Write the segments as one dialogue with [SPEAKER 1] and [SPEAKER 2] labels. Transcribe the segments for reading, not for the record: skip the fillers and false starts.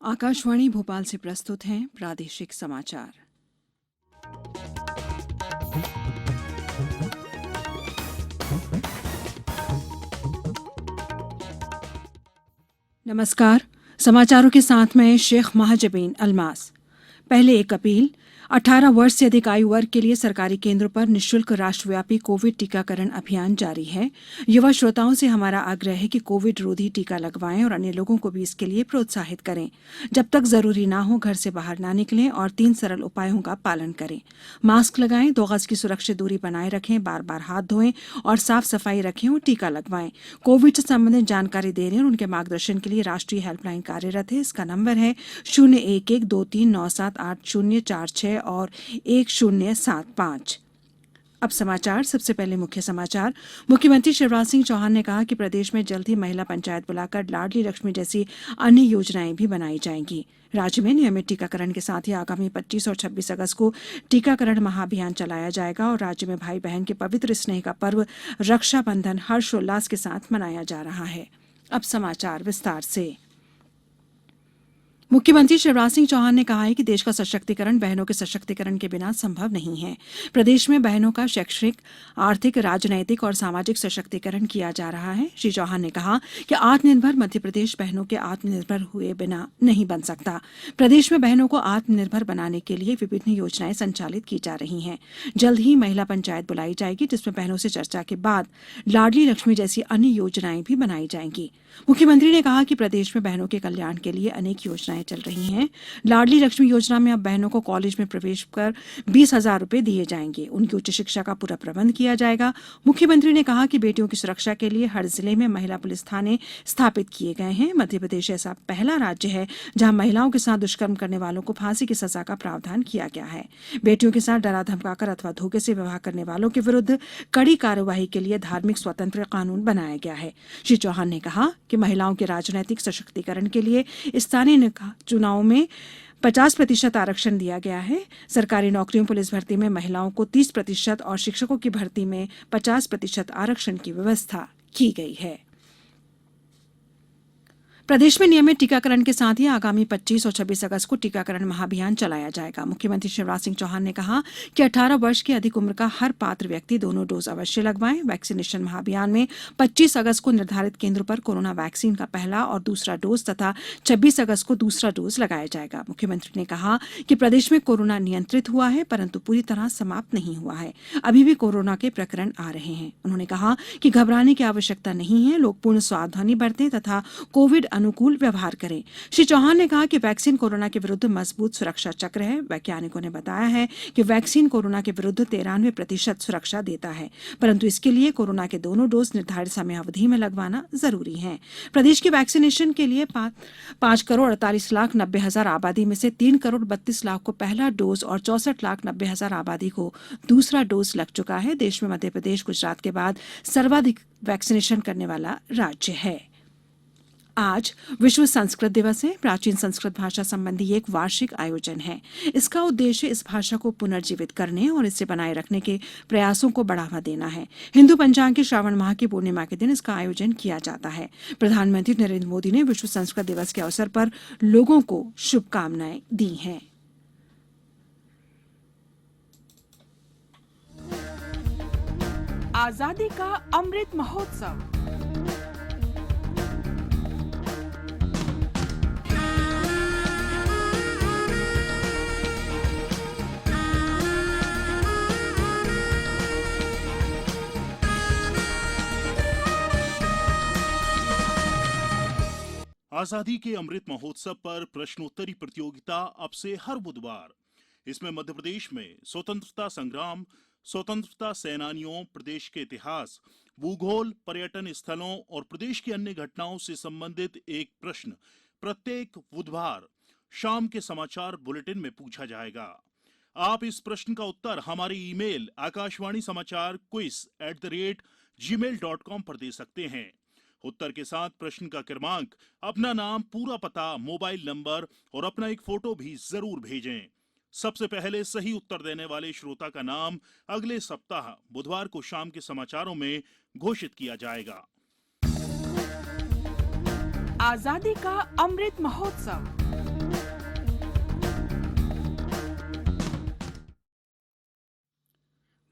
[SPEAKER 1] आकाशवाणी भोपाल से प्रस्तुत हैं प्रादेशिक समाचार। नमस्कार। समाचारों के साथ मैं शेख महाजबीन अल्मास। पहले एक अपील। 18 वर्ष से अधिक आयु वर्ग के लिए सरकारी केंद्रों पर निःशुल्क राष्ट्रव्यापी कोविड टीकाकरण अभियान जारी है। युवा श्रोताओं से हमारा आग्रह है कि कोविड रोधी टीका लगवाएं और अन्य लोगों को भी इसके लिए प्रोत्साहित करें। जब तक जरूरी ना हो घर से बाहर ना निकलें और 3 सरल उपायों का पालन करें। मास्क लगाएं, 2 गज की सुरक्षित दूरी बनाए रखें, बार-बार हाथ धोएं और साफ सफाई रखें और टीका लगवाएं। कोविड से संबंधित जानकारी देने और उनके मार्गदर्शन के लिए राष्ट्रीय हेल्पलाइन कार्यरत है। इसका नंबर है 01123978046 और 1075। अब समाचार। सबसे पहले मुख्य समाचार। मुख्यमंत्री शिवराज सिंह चौहान ने कहा कि प्रदेश में जल्द ही महिला पंचायत बुलाकर लाडली लक्ष्मी जैसी अन्य योजनाएं भी बनाई जाएंगी। राज्य में नियमित टीकाकरण के साथ ही आगामी 25 और 26 अगस्त को टीकाकरण महाअभियान चलाया जाएगा और राज्य में भाई बहन के पवित्र स्नेह का पर्व रक्षाबंधन हर्षोल्लास के साथ मनाया जा रहा है। अब समाचार विस्तार से। मुख्यमंत्री शिवराज सिंह चौहान ने कहा है कि देश का सशक्तिकरण बहनों के सशक्तिकरण के बिना संभव नहीं है। प्रदेश में बहनों का शैक्षिक, आर्थिक, राजनैतिक और सामाजिक सशक्तिकरण किया जा रहा है। श्री चौहान ने कहा कि आत्मनिर्भर मध्यप्रदेश बहनों के आत्मनिर्भर हुए बिना नहीं बन सकता। प्रदेश में बहनों को आत्मनिर्भर बनाने के लिए विभिन्न योजनाएं संचालित की जा रही हैं। जल्द ही महिला पंचायत बुलाई जाएगी जिसमें बहनों से चर्चा के बाद लाडली लक्ष्मी जैसी अन्य योजनाएं भी बनाई जाएंगी। मुख्यमंत्री ने कहा कि प्रदेश में बहनों के कल्याण के लिए अनेक योजनाएं चल रही हैं। लाडली लक्ष्मी योजना में अब बहनों को कॉलेज में प्रवेश कर 20,000 रुपए दिए जाएंगे। उनकी उच्च शिक्षा का पूरा प्रबंध किया जाएगा। मुख्यमंत्री ने कहा कि बेटियों की सुरक्षा के लिए हर जिले में महिला पुलिस थाने स्थापित किए गए हैं। मध्यप्रदेश ऐसा पहला राज्य है जहां महिलाओं के साथ दुष्कर्म करने वालों को फांसी की सजा का प्रावधान किया गया है। बेटियों के साथ डरा धमकाकर अथवा धोखे से विवाह करने वालों के विरुद्ध कड़ी कार्यवाही के लिए धार्मिक स्वतंत्र कानून बनाया गया है। श्री चौहान ने कहा कि महिलाओं के राजनैतिक सशक्तिकरण के लिए स्थानीय चुनाव में 50% आरक्षण दिया गया है। सरकारी नौकरियों, पुलिस भर्ती में महिलाओं को 30% और शिक्षकों की भर्ती में 50% आरक्षण की व्यवस्था की गई है। प्रदेश में नियमित टीकाकरण के साथ ही आगामी 25 और 26 अगस्त को टीकाकरण महाअभियान चलाया जाएगा। मुख्यमंत्री शिवराज सिंह चौहान ने कहा कि 18 वर्ष की अधिक उम्र का हर पात्र व्यक्ति दोनों डोज अवश्य लगवाएं। वैक्सीनेशन महाअभियान में 25 अगस्त को निर्धारित केंद्रों पर कोरोना वैक्सीन का पहला और दूसरा डोज तथा 26 अगस्त को दूसरा डोज लगाया जाएगा। मुख्यमंत्री ने कहा कि प्रदेश में कोरोना नियंत्रित हुआ है परंतु पूरी तरह समाप्त नहीं हुआ है। अभी भी कोरोना के प्रकरण आ रहे हैं। उन्होंने कहा कि घबराने की आवश्यकता नहीं है। लोग पूर्ण सावधानी बरतें तथा कोविड अनुकूल व्यवहार करें। श्री चौहान ने कहा कि वैक्सीन कोरोना के विरुद्ध मजबूत सुरक्षा चक्र है। वैज्ञानिकों ने बताया है कि वैक्सीन कोरोना के विरुद्ध 93% सुरक्षा देता है परंतु इसके लिए कोरोना के दोनों डोज निर्धारित समयावधि में लगवाना जरूरी है। प्रदेश की वैक्सीनेशन के लिए 5,48,90,000 आबादी में से 3,32,00,000 को पहला डोज और 64,90,000 आबादी को दूसरा डोज लग चुका है। देश में मध्य प्रदेश गुजरात के बाद सर्वाधिक वैक्सीनेशन करने वाला राज्य है। आज विश्व संस्कृत दिवस है। प्राचीन संस्कृत भाषा संबंधी एक वार्षिक आयोजन है। इसका उद्देश्य इस भाषा को पुनर्जीवित करने और इसे बनाए रखने के प्रयासों को बढ़ावा देना है। हिंदू पंचांग के श्रावण माह की पूर्णिमा के दिन इसका आयोजन किया जाता है। प्रधानमंत्री नरेंद्र मोदी ने विश्व संस्कृत दिवस के अवसर पर लोगों को शुभकामनाएं दी हैं।
[SPEAKER 2] आजादी का अमृत महोत्सव।
[SPEAKER 3] आजादी के अमृत महोत्सव पर प्रश्नोत्तरी प्रतियोगिता अब से हर बुधवार। इसमें मध्य प्रदेश में स्वतंत्रता संग्राम, स्वतंत्रता सेनानियों, प्रदेश के इतिहास, भूगोल, पर्यटन स्थलों और प्रदेश की अन्य घटनाओं से संबंधित एक प्रश्न प्रत्येक बुधवार शाम के समाचार बुलेटिन में पूछा जाएगा। आप इस प्रश्न का उत्तर हमारे ईमेल आकाशवाणी समाचार quiz@gmail.com पर दे सकते हैं। उत्तर के साथ प्रश्न का क्रमांक, अपना नाम, पूरा पता, मोबाइल नंबर और अपना एक फोटो भी जरूर भेजें। सबसे पहले सही उत्तर देने वाले श्रोता का नाम अगले सप्ताह बुधवार को शाम के समाचारों में घोषित किया जाएगा।
[SPEAKER 2] आजादी का अमृत महोत्सव।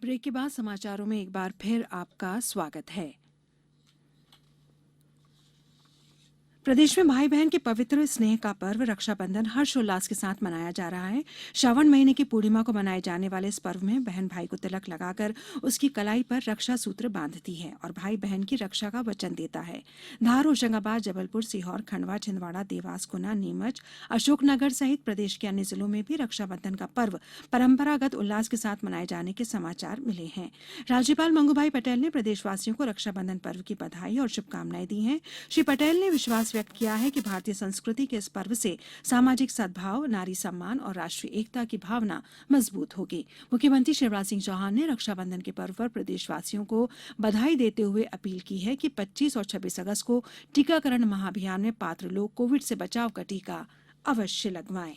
[SPEAKER 1] ब्रेक के बाद समाचारों में एक बार फिर आपका स्वागत है। प्रदेश में भाई बहन के पवित्र स्नेह का पर्व रक्षाबंधन हर्षोल्लास के साथ मनाया जा रहा है। श्रावण महीने की पूर्णिमा को मनाए जाने वाले इस पर्व में बहन भाई को तिलक लगाकर उसकी कलाई पर रक्षा सूत्र बांधती है और भाई बहन की रक्षा का वचन देता है। धार, होशंगाबाद, जबलपुर, सीहोर, खंडवा, छिंदवाड़ा, देवास, गुना, नीमच, अशोकनगर सहित प्रदेश के अन्य जिलों में भी रक्षाबंधन का पर्व परंपरागत उल्लास के साथ मनाए जाने के समाचार मिले हैं। राज्यपाल मंगूभाई पटेल ने प्रदेशवासियों को रक्षाबंधन पर्व की बधाई और शुभकामनाएं दी हैं। श्री पटेल ने विश्वास व्यक्त किया है कि भारतीय संस्कृति के इस पर्व से सामाजिक सद्भाव, नारी सम्मान और राष्ट्रीय एकता की भावना मजबूत होगी। मुख्यमंत्री शिवराज सिंह चौहान ने रक्षाबंधन के पर्व पर प्रदेशवासियों को बधाई देते हुए अपील की है कि 25 और 26 अगस्त को टीकाकरण महाअभियान में पात्र लोग कोविड से बचाव का टीका अवश्य लगवाएं।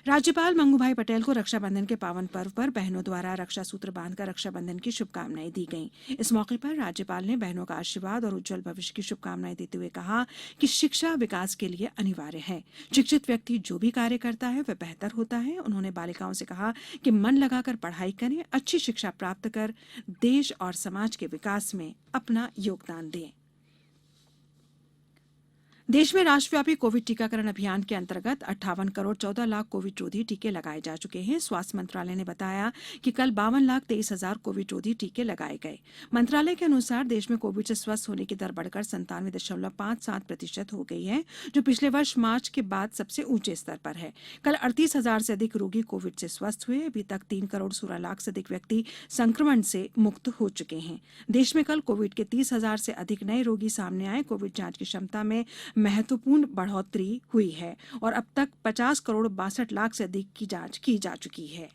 [SPEAKER 1] राज्यपाल मंगूभाई पटेल को रक्षाबंधन के पावन पर्व पर बहनों द्वारा रक्षा सूत्र बांधकर रक्षाबंधन की शुभकामनाएं दी गईं। इस मौके पर राज्यपाल ने बहनों का आशीर्वाद और उज्जवल भविष्य की शुभकामनाएं देते हुए कहा कि शिक्षा विकास के लिए अनिवार्य है। शिक्षित व्यक्ति जो भी कार्य करता है वह बेहतर होता है। उन्होंने बालिकाओं से कहा कि मन लगाकर पढ़ाई करें, अच्छी शिक्षा प्राप्त कर देश और समाज के विकास में अपना योगदान दें। देश में राष्ट्रव्यापी कोविड टीकाकरण अभियान के अंतर्गत 58 करोड़ 14 लाख कोविड रोधी टीके लगाए जा चुके हैं। स्वास्थ्य मंत्रालय ने बताया कि कल 52 लाख 23 हजार कोविड रोधी टीके लगाए गए। मंत्रालय के अनुसार देश में कोविड से स्वस्थ होने की दर बढ़कर 97.57% हो गई है, जो पिछले वर्ष मार्च के बाद सबसे ऊंचे स्तर पर है। कल 38 हजार से अधिक रोगी कोविड से स्वस्थ हुए। अभी तक 3 करोड़ 16 लाख से अधिक व्यक्ति संक्रमण से मुक्त हो चुके हैं। देश में कल कोविड के 30 हजार से अधिक नए रोगी सामने आए। कोविड जांच की क्षमता में महत्वपूर्ण बढ़ोतरी हुई है और अब तक 50 करोड़ 62 लाख से अधिक की जांच की जा चुकी है।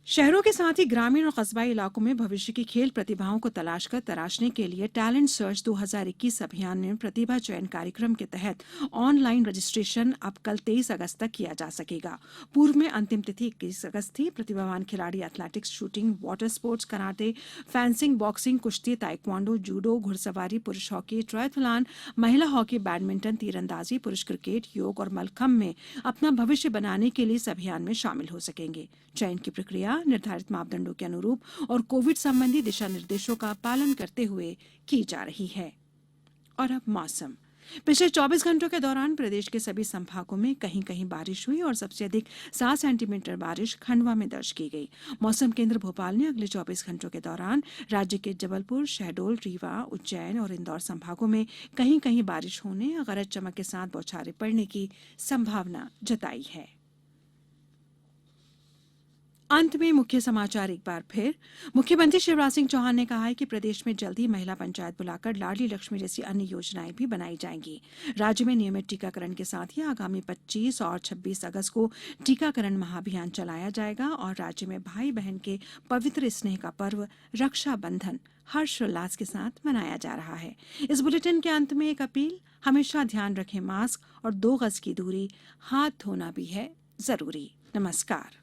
[SPEAKER 1] शहरों के साथ ही ग्रामीण और कस्बाई इलाकों में भविष्य की खेल प्रतिभाओं को तराशने के लिए टैलेंट सर्च 2021 अभियान में प्रतिभा चयन कार्यक्रम के तहत ऑनलाइन रजिस्ट्रेशन अब कल 23 अगस्त तक किया जा सकेगा। पूर्व में अंतिम तिथि 21 अगस्त थी। प्रतिभावान खिलाड़ी athletics, shooting, water sports, karate, fencing, boxing, कुश्ती, ताइक्वांडो, जूडो, घुड़सवारी, पुरुष हॉकी, ट्रायथलॉन, महिला हॉकी, बैडमिंटन, तीरंदाजी, पुरुष क्रिकेट, योग और मल्लखंभ में अपना भविष्य बनाने के लिए इस अभियान में शामिल हो सकेंगे। चयन की प्रक्रिया निर्धारित मापदंडों के अनुरूप और कोविड संबंधी दिशा निर्देशों का पालन करते हुए की जा रही है। और अब मौसम। पिछले 24 घंटों के दौरान प्रदेश के सभी संभागों में कहीं कहीं बारिश हुई और सबसे अधिक 7 सेंटीमीटर बारिश खंडवा में दर्ज की गई। मौसम केंद्र भोपाल ने अगले 24 घंटों के दौरान राज्य के जबलपुर, शहडोल, रीवा, उज्जैन और इंदौर संभागों में कहीं कहीं बारिश होने, गरज चमक के साथ बौछारें पड़ने की संभावना जताई है। अंत में मुख्य समाचार एक बार फिर। मुख्यमंत्री शिवराज सिंह चौहान ने कहा है कि प्रदेश में जल्द ही महिला पंचायत बुलाकर लाडली लक्ष्मी जैसी अन्य योजनाएं भी बनाई जाएंगी। राज्य में नियमित टीकाकरण के साथ ही आगामी 25 और 26 अगस्त को टीकाकरण महाअभियान चलाया जाएगा और राज्य में भाई बहन के पवित्र स्नेह का पर्व रक्षाबंधन हर्षोल्लास के साथ मनाया जा रहा है। इस बुलेटिन के अंत में एक अपील, हमेशा ध्यान रखें मास्क और 2 गज की दूरी, हाथ धोना भी है जरूरी। नमस्कार।